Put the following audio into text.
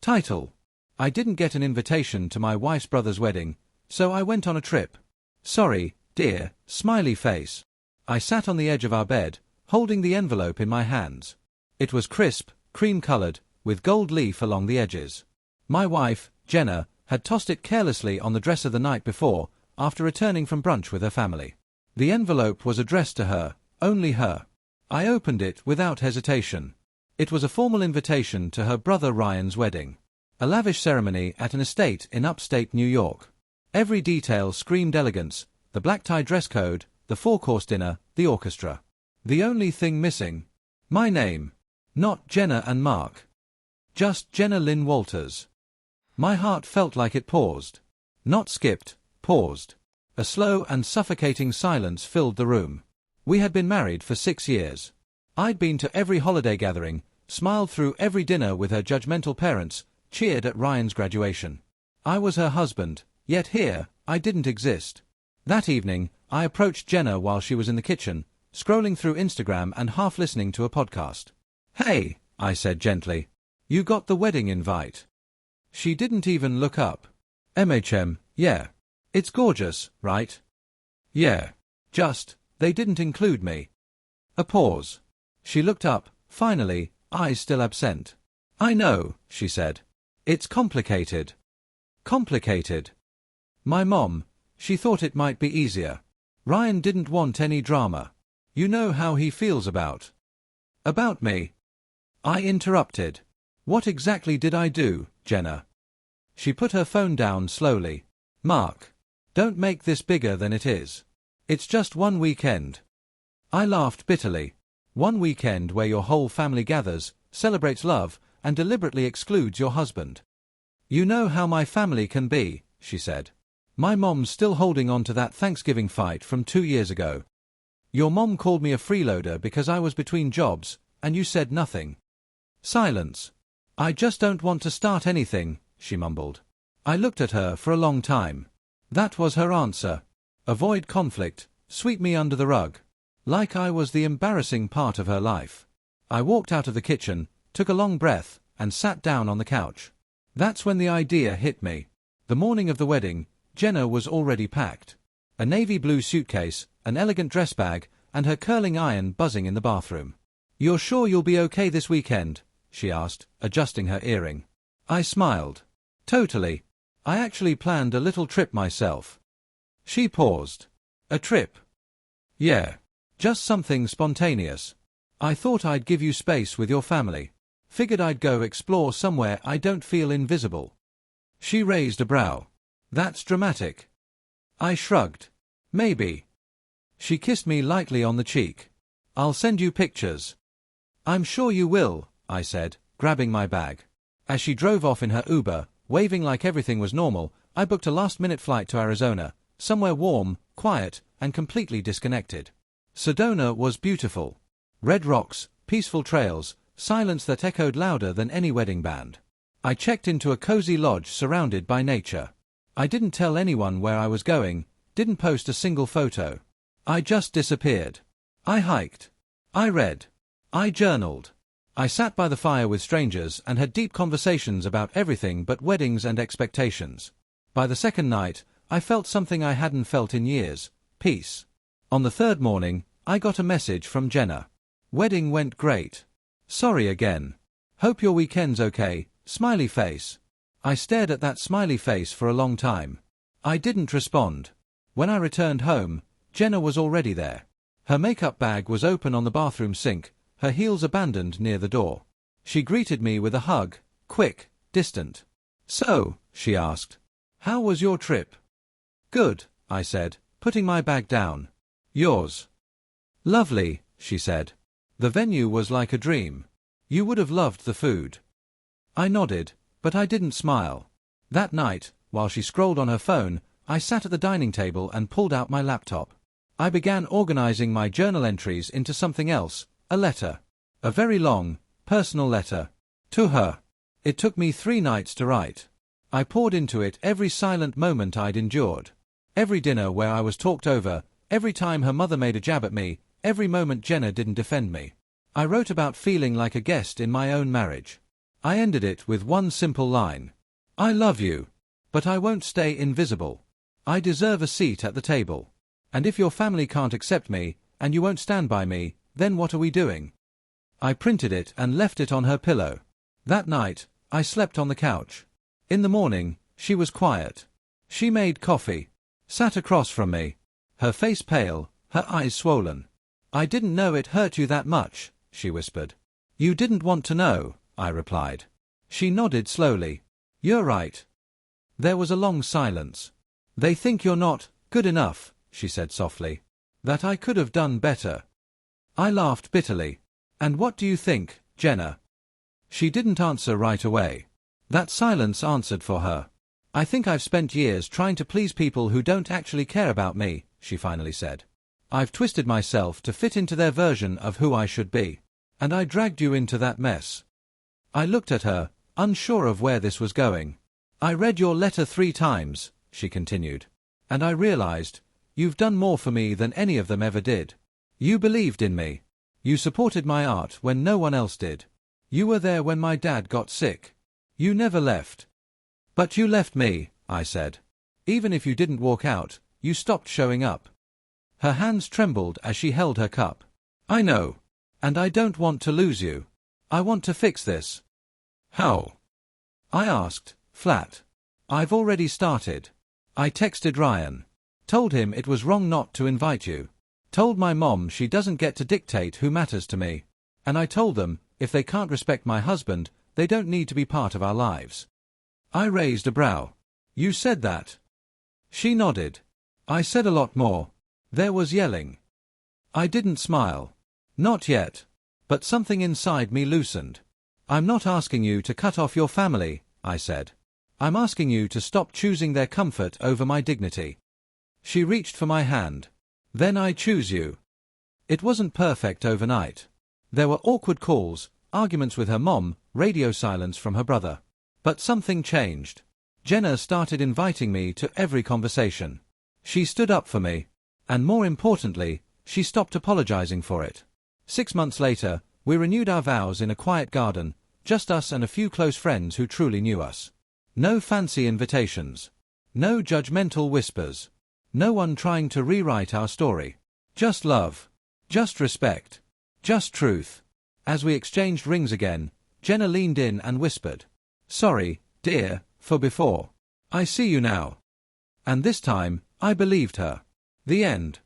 Title: I didn't get an invitation to my wife's brother's wedding, so I went on a trip. Sorry, dear, smiley face. I sat on the edge of our bed, holding the envelope in my hands. It was crisp, cream-colored, with gold leaf along the edges. My wife, Jenna, had tossed it carelessly on the dresser the night before, after returning from brunch with her family. The envelope was addressed to her, only her. I opened it without hesitation. It was a formal invitation to her brother Ryan's wedding. A lavish ceremony at an estate in upstate New York. Every detail screamed elegance: the black-tie dress code, the four-course dinner, the orchestra. The only thing missing: my name. Not Jenna and Mark. Just Jenna Lynn Walters. My heart felt like it paused. Not skipped, paused. A slow and suffocating silence filled the room. We had been married for 6 years. I'd been to every holiday gathering, smiled through every dinner with her judgmental parents, cheered at Ryan's graduation. I was her husband, yet here, I didn't exist. That evening, I approached Jenna while she was in the kitchen, scrolling through Instagram and half listening to a podcast. "Hey," I said gently. "You got the wedding invite?" She didn't even look up. Yeah. It's gorgeous, right? Yeah. Just, they didn't include me." A pause. She looked up, finally, eyes still absent. "I know," she said. "It's complicated." Complicated. My mom, she thought it might be easier. Ryan didn't want any drama. You know how he feels about me. I interrupted. "What exactly did I do, Jenna?" She put her phone down slowly. "Mark, don't make this bigger than it is. It's just one weekend." I laughed bitterly. One weekend where your whole family gathers, celebrates love, and deliberately excludes your husband. "You know how my family can be," she said. "My mom's still holding on to that Thanksgiving fight from 2 years ago. Your mom called me a freeloader because I was between jobs, and you said nothing." Silence. "I just don't want to start anything," she mumbled. I looked at her for a long time. That was her answer. Avoid conflict, sweep me under the rug. Like I was the embarrassing part of her life. I walked out of the kitchen, took a long breath, and sat down on the couch. That's when the idea hit me. The morning of the wedding, Jenna was already packed. A navy blue suitcase, an elegant dress bag, and her curling iron buzzing in the bathroom. "You're sure you'll be okay this weekend?" she asked, adjusting her earring. I smiled. "Totally. I actually planned a little trip myself." She paused. "A trip?" "Yeah. Just something spontaneous. I thought I'd give you space with your family. Figured I'd go explore somewhere I don't feel invisible." She raised a brow. "That's dramatic." I shrugged. "Maybe." She kissed me lightly on the cheek. "I'll send you pictures." "I'm sure you will," I said, grabbing my bag. As she drove off in her Uber, waving like everything was normal, I booked a last-minute flight to Arizona, somewhere warm, quiet, and completely disconnected. Sedona was beautiful. Red rocks, peaceful trails, silence that echoed louder than any wedding band. I checked into a cozy lodge surrounded by nature. I didn't tell anyone where I was going, didn't post a single photo. I just disappeared. I hiked. I read. I journaled. I sat by the fire with strangers and had deep conversations about everything but weddings and expectations. By the second night, I felt something I hadn't felt in years: peace. On the third morning, I got a message from Jenna. "Wedding went great. Sorry again. Hope your weekend's okay, smiley face." I stared at that smiley face for a long time. I didn't respond. When I returned home, Jenna was already there. Her makeup bag was open on the bathroom sink, her heels abandoned near the door. She greeted me with a hug, quick, distant. "So," she asked, "how was your trip?" "Good," I said, putting my bag down. "Yours?" "Lovely," she said. "The venue was like a dream. You would have loved the food." I nodded, but I didn't smile. That night, while she scrolled on her phone, I sat at the dining table and pulled out my laptop. I began organizing my journal entries into something else, a letter. A very long, personal letter. To her. It took me 3 nights to write. I poured into it every silent moment I'd endured. Every dinner where I was talked over, every time her mother made a jab at me, every moment Jenna didn't defend me. I wrote about feeling like a guest in my own marriage. I ended it with one simple line. I love you. But I won't stay invisible. I deserve a seat at the table. And if your family can't accept me, and you won't stand by me, then what are we doing? I printed it and left it on her pillow. That night, I slept on the couch. In the morning, she was quiet. She made coffee. Sat across from me. Her face pale, her eyes swollen. I didn't know it hurt you that much, she whispered. You didn't want to know, I replied. She nodded slowly. You're right. There was a long silence. They think you're not good enough, she said softly. That I could have done better. I laughed bitterly. And what do you think, Jenna? She didn't answer right away. That silence answered for her. I think I've spent years trying to please people who don't actually care about me, she finally said. I've twisted myself to fit into their version of who I should be. And I dragged you into that mess. I looked at her, unsure of where this was going. I read your letter 3 times, she continued. And I realized, you've done more for me than any of them ever did. You believed in me. You supported my art when no one else did. You were there when my dad got sick. You never left. But you left me, I said. Even if you didn't walk out, you stopped showing up. Her hands trembled as she held her cup. I know. And I don't want to lose you. I want to fix this. How? I asked, flat. I've already started. I texted Ryan. Told him it was wrong not to invite you. Told my mom she doesn't get to dictate who matters to me. And I told them, if they can't respect my husband, they don't need to be part of our lives. I raised a brow. You said that? She nodded. I said a lot more. There was yelling. I didn't smile. Not yet. But something inside me loosened. I'm not asking you to cut off your family, I said. I'm asking you to stop choosing their comfort over my dignity. She reached for my hand. Then I choose you. It wasn't perfect overnight. There were awkward calls, arguments with her mom, radio silence from her brother. But something changed. Jenna started inviting me to every conversation. She stood up for me. And more importantly, she stopped apologizing for it. 6 months later, we renewed our vows in a quiet garden, just us and a few close friends who truly knew us. No fancy invitations. No judgmental whispers. No one trying to rewrite our story. Just love. Just respect. Just truth. As we exchanged rings again, Jenna leaned in and whispered, Sorry, dear, for before. I see you now. And this time, I believed her. The end.